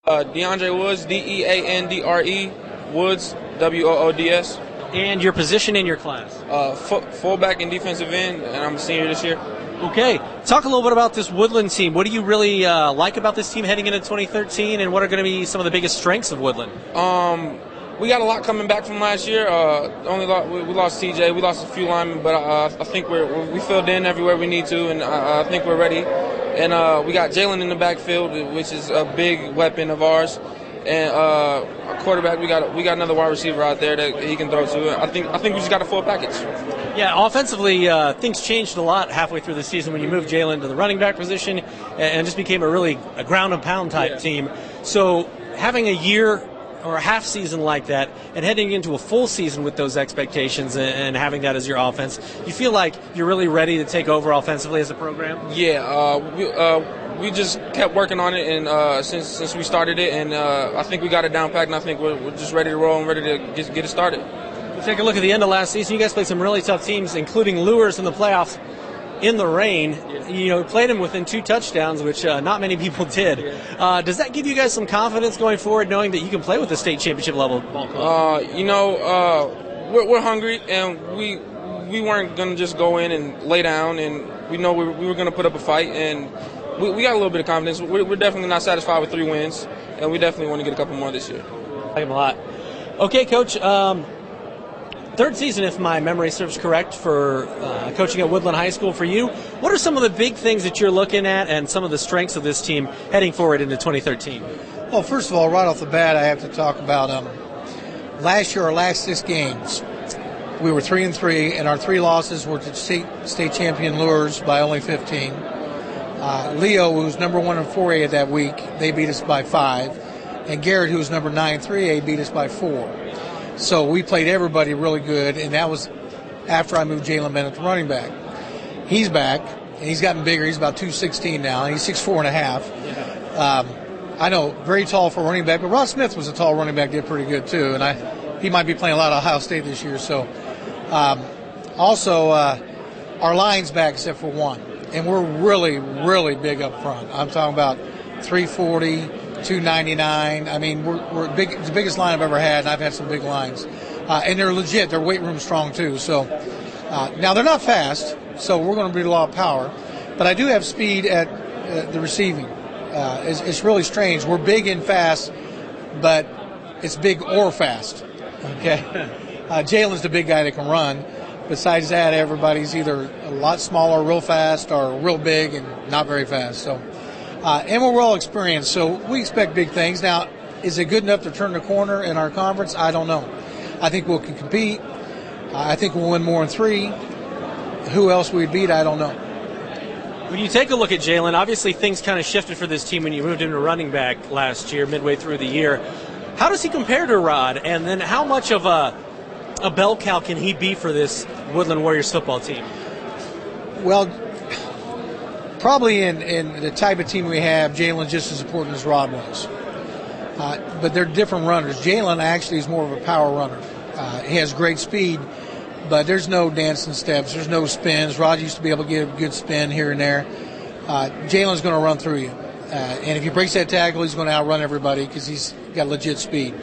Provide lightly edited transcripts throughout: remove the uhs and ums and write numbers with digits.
Deandre Woods, Deandre Woods, Woods. And your position in your class? Fullback and defensive end, and I'm a senior this year. Okay. Talk a little bit about this Woodlan team. What do you really like about this team heading into 2013, and what are going to be some of the biggest strengths of Woodlan? We got a lot coming back from last year. We lost TJ, we lost a few linemen, but I think we filled in everywhere we need to, and I think we're ready. And we got Jalen in the backfield, which is a big weapon of ours. And our quarterback, we got another wide receiver out there that he can throw to. I think we just got a full package. Yeah, offensively, things changed a lot halfway through the season when you moved Jalen to the running back position and just became a ground and pound type team. So having a year or a half season like that and heading into a full season with those expectations and having that as your offense, you feel like you're really ready to take over offensively as a program? Yeah, we just kept working on it, and since we started it, and I think we got it down packed, and I think we're just ready to roll and ready to get it started. Take a look at the end of last season. You guys played some really tough teams, including Lures in the playoffs in the rain. You played them within 2 touchdowns, which not many people did. Does that give you guys some confidence going forward, knowing that you can play with the state championship level ball club? We're hungry, and we weren't going to just go in and lay down, and we know we were going to put up a fight, and we got a little bit of confidence. We're definitely not satisfied with 3 wins, and we definitely want to get a couple more this year. I like him a lot. Okay, Coach. Third season, if my memory serves correct, for coaching at Woodlan High School for you. What are some of the big things that you're looking at and some of the strengths of this team heading forward into 2013? Well, first of all, right off the bat, I have to talk about last year, our last 6 games. We were 3-3, and our 3 losses were to state champion Lures by only 15. Leo, who was number 1 in 4A at that week, they beat us by 5. And Garrett, who was number 9 in 3A, beat us by 4. So we played everybody really good, and that was after I moved Jalen Bennett to running back. He's back, and he's gotten bigger. He's about 216 now, and he's 6'4 and a half. I know, very tall for a running back, but Rod Smith was a tall running back, did pretty good too, and he might be playing a lot of Ohio State this year. So also our line's back except for 1, and we're really, really big up front. I'm talking about 340, 299. I mean, we're big. It's the biggest line I've ever had, and I've had some big lines. And they're legit. They're weight room strong too. So now they're not fast, so we're going to be a lot of power. But I do have speed at the receiving. It's really strange. We're big and fast, but it's big or fast. Okay. Jalen's the big guy that can run. Besides that, everybody's either a lot smaller, real fast, or real big and not very fast. So. And we're well experienced, so we expect big things. Now, is it good enough to turn the corner in our conference? I don't know. I think we'll compete. I think we'll win more than 3. Who else we'd beat, I don't know. When you take a look at Jalen, obviously things kind of shifted for this team when you moved him to running back last year, midway through the year. How does he compare to Rod? And then how much of a bell cow can he be for this Woodland Warriors football team? Well, probably in the type of team we have, Jalen's just as important as Rod was. But they're different runners. Jalen actually is more of a power runner. He has great speed, but there's no dancing steps. There's no spins. Rod used to be able to get a good spin here and there. Jalen's going to run through you. And if he breaks that tackle, he's going to outrun everybody because he's got legit speed.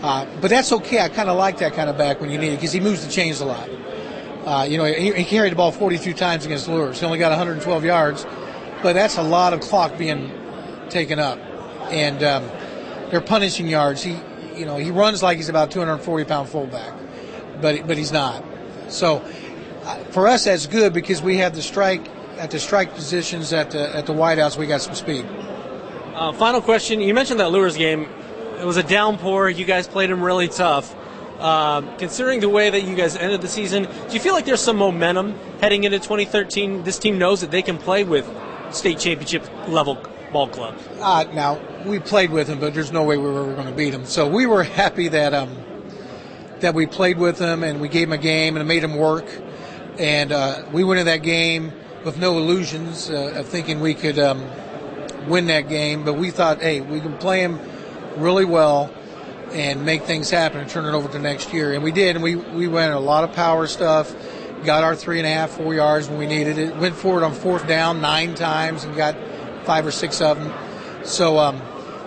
But that's okay. I kind of like that kind of back when you need it because he moves the chains a lot. He carried the ball 42 times against Lures. He only got 112 yards, but that's a lot of clock being taken up. And they're punishing yards. He runs like he's about a 240-pound fullback, but he's not. So for us, that's good because we have the strike positions at the wideouts. We got some speed. Final question. You mentioned that Lures game. It was a downpour. You guys played him really tough. Considering the way that you guys ended the season, do you feel like there's some momentum heading into 2013? This team knows that they can play with state championship level ball clubs. Now, we played with them, but there's no way we were going to beat them. So we were happy that we played with them and we gave them a game and it made them work. And we went in that game with no illusions of thinking we could win that game. But we thought, hey, we can play them really well and make things happen and turn it over to next year. And we did, and we went a lot of power stuff, got our 3.5, 4 yards when we needed it, went forward on 4th down 9 times and got 5 or 6 of them. So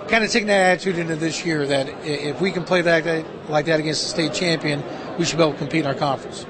kind of taking that attitude into this year that if we can play like that against the state champion, we should be able to compete in our conference.